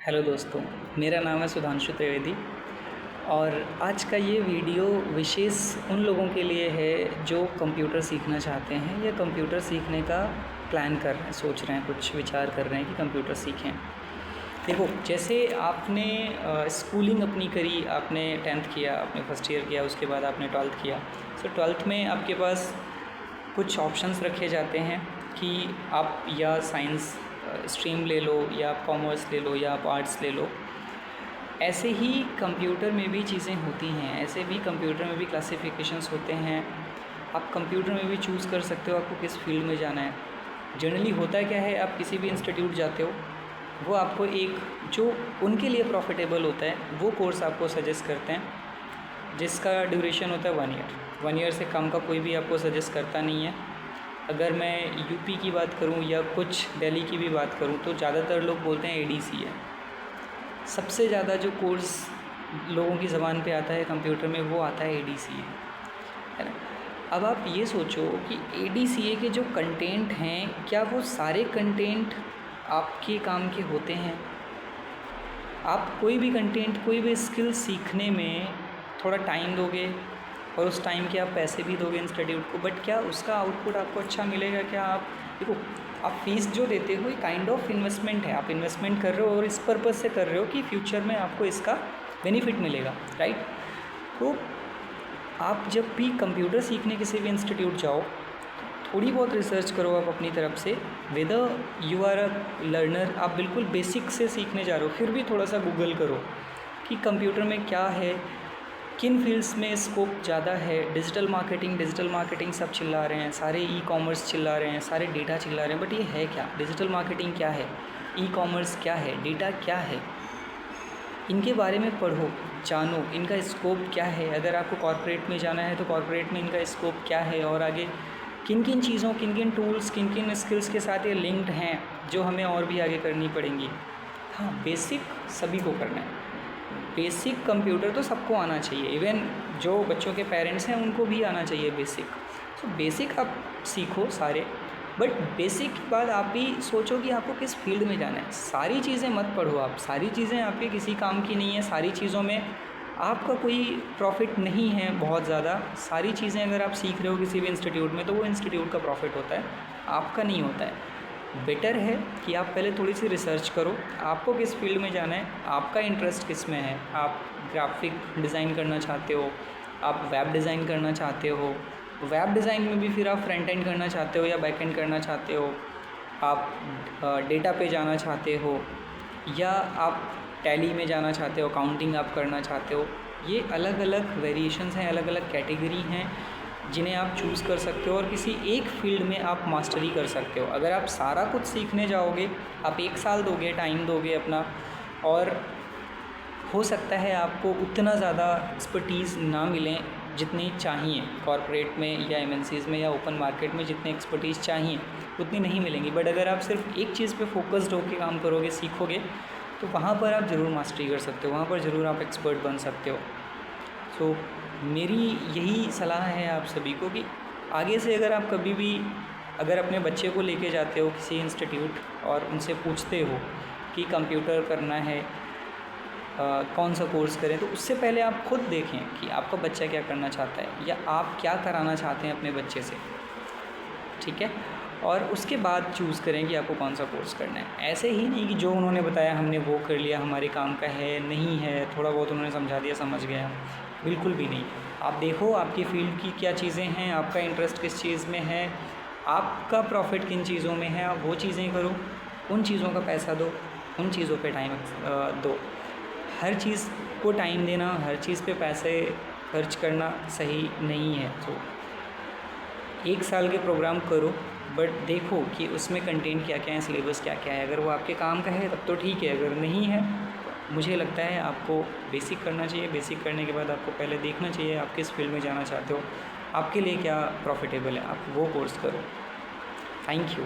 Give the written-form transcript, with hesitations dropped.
Hello दोस्तों, मेरा नाम है सुधांशु त्रिवेदी और आज का ये वीडियो विशेष उन लोगों के लिए है जो कंप्यूटर सीखना चाहते हैं या कंप्यूटर सीखने का प्लान कर रहे हैं, सोच रहे हैं, कुछ विचार कर रहे हैं कि कंप्यूटर सीखें। देखो, जैसे आपने स्कूलिंग अपनी करी, आपने 10th किया, आपने फर्स्ट ईयर किया, उसके बाद आपने 12th किया। सो 12th में आपके पास कुछ ऑप्शंस रखे जाते हैं कि आप या साइंस स्ट्रीम ले लो या आप कॉमर्स ले लो या आप आर्ट्स ले लो। ऐसे ही कंप्यूटर में भी चीज़ें होती हैं, ऐसे भी कंप्यूटर में भी क्लासिफिकेशंस होते हैं। आप कंप्यूटर में भी चूज़ कर सकते हो आपको किस फील्ड में जाना है। जनरली होता क्या है, आप किसी भी इंस्टीट्यूट जाते हो, वो आपको एक जो उनके लिए प्रॉफिटेबल होता है वो कोर्स आपको सजेस्ट करते हैं, जिसका ड्यूरेशन होता है 1 ईयर। 1 ईयर से कम का कोई भी आपको सजेस्ट करता नहीं है। अगर मैं यूपी की बात करूं या कुछ दिल्ली की भी बात करूं तो ज़्यादातर लोग बोलते हैं एडीसी है। सबसे ज़्यादा जो कोर्स लोगों की ज़बान पे आता है कंप्यूटर में वो आता है एडीसीए, है ना। अब आप ये सोचो कि एडीसीए के जो कंटेंट हैं, क्या वो सारे कंटेंट आपके काम के होते हैं? आप कोई भी कंटेंट, कोई भी स्किल सीखने में थोड़ा टाइम दोगे और उस टाइम के आप पैसे भी दोगे इंस्टीट्यूट को, बट क्या उसका आउटपुट आपको अच्छा मिलेगा? क्या आप देखो, आप फीस जो देते हो ये काइंड ऑफ इन्वेस्टमेंट है। आप इन्वेस्टमेंट कर रहे हो और इस पर्पज़ से कर रहे हो कि फ्यूचर में आपको इसका बेनिफिट मिलेगा, राइट। तो आप जब भी कंप्यूटर सीखने किसी भी इंस्टीट्यूट जाओ, थोड़ी बहुत रिसर्च करो आप अपनी तरफ से। Whether you are a learner, आप बिल्कुल बेसिक से सीखने जा रहे हो, फिर भी थोड़ा सा गूगल करो कि कंप्यूटर में क्या है, किन फील्ड्स में स्कोप ज़्यादा है। डिजिटल मार्केटिंग सब चिल्ला रहे हैं, सारे ई कॉमर्स चिल्ला रहे हैं, सारे डेटा चिल्ला रहे हैं, बट ये है क्या? डिजिटल मार्केटिंग क्या है, ई कॉमर्स क्या है, डेटा क्या है? इनके बारे में पढ़ो, जानो इनका स्कोप क्या है। अगर आपको कॉर्पोरेट में जाना है तो कॉर्पोरेट में इनका स्कोप क्या है और आगे किन किन चीज़ों, किन किन टूल्स, किन किन स्किल्स के साथ ये लिंक्ड हैं जो हमें और भी आगे करनी पड़ेंगी। हाँ, बेसिक सभी को करना है। बेसिक कंप्यूटर तो सबको आना चाहिए, इवन जो बच्चों के पेरेंट्स हैं उनको भी आना चाहिए बेसिक। तो बेसिक आप सीखो सारे, बट बेसिक के बाद आप भी सोचो कि आपको किस फील्ड में जाना है। सारी चीज़ें मत पढ़ो आप, सारी चीज़ें आपके किसी काम की नहीं है, सारी चीज़ों में आपका कोई प्रॉफिट नहीं है बहुत ज़्यादा। सारी चीज़ें अगर आप सीख रहे हो किसी भी इंस्टीट्यूट में तो वो इंस्टीट्यूट का प्रॉफिट होता है, आपका नहीं होता है। बेटर है कि आप पहले थोड़ी सी रिसर्च करो, आपको किस फील्ड में जाना है, आपका इंटरेस्ट किस में है। आप ग्राफिक डिज़ाइन करना चाहते हो, आप वेब डिज़ाइन करना चाहते हो, वेब डिज़ाइन में भी फिर आप फ्रंट एंड करना चाहते हो या बैक एंड करना चाहते हो, आप डेटा पे जाना चाहते हो या आप टैली में जाना चाहते हो, अकाउंटिंग आप करना चाहते हो। ये अलग अलग वेरिएशंस हैं, अलग अलग कैटेगरी हैं जिन्हें आप चूज़ कर सकते हो और किसी एक फील्ड में आप मास्टरी कर सकते हो। अगर आप सारा कुछ सीखने जाओगे, आप 1 साल दोगे, टाइम दोगे अपना, और हो सकता है आपको उतना ज़्यादा एक्सपर्टीज़ ना मिलें जितनी चाहिए कॉर्पोरेट में या एमएनसीज़ में या ओपन मार्केट में जितनी एक्सपर्टीज़ चाहिए उतनी नहीं मिलेंगी। बट अगर आप सिर्फ एक चीज़ पे फोकस्ड होकर काम करोगे, सीखोगे, तो वहाँ पर आप ज़रूर मास्टरी कर सकते हो, वहाँ पर ज़रूर आप एक्सपर्ट बन सकते हो। सो मेरी यही सलाह है आप सभी को कि आगे से अगर आप कभी भी अगर अपने बच्चे को लेके जाते हो किसी इंस्टीट्यूट और उनसे पूछते हो कि कंप्यूटर करना है, कौन सा कोर्स करें, तो उससे पहले आप खुद देखें कि आपका बच्चा क्या करना चाहता है या आप क्या कराना चाहते हैं अपने बच्चे से, ठीक है। और उसके बाद चूज़ करें कि आपको कौन सा कोर्स करना है। ऐसे ही नहीं कि जो उन्होंने बताया हमने वो कर लिया, हमारे काम का है नहीं है, थोड़ा बहुत उन्होंने समझा दिया, समझ गया, बिल्कुल भी नहीं। आप देखो आपकी फ़ील्ड की क्या चीज़ें हैं, आपका इंटरेस्ट किस चीज़ में है, आपका प्रॉफिट किन चीज़ों में है, आप वो चीज़ें करो, उन चीज़ों का पैसा दो, उन चीज़ों पे टाइम दो। हर चीज़ को टाइम देना, हर चीज़ पे पैसे खर्च करना सही नहीं है। तो 1 साल के प्रोग्राम करो, बट देखो कि उसमें कंटेंट क्या क्या है, सिलेबस क्या क्या है। अगर वो आपके काम का है तब तो ठीक है, अगर नहीं है मुझे लगता है आपको बेसिक करना चाहिए। बेसिक करने के बाद आपको पहले देखना चाहिए आप किस फील्ड में जाना चाहते हो, आपके लिए क्या प्रॉफिटेबल है, आप वो कोर्स करो। Thank you.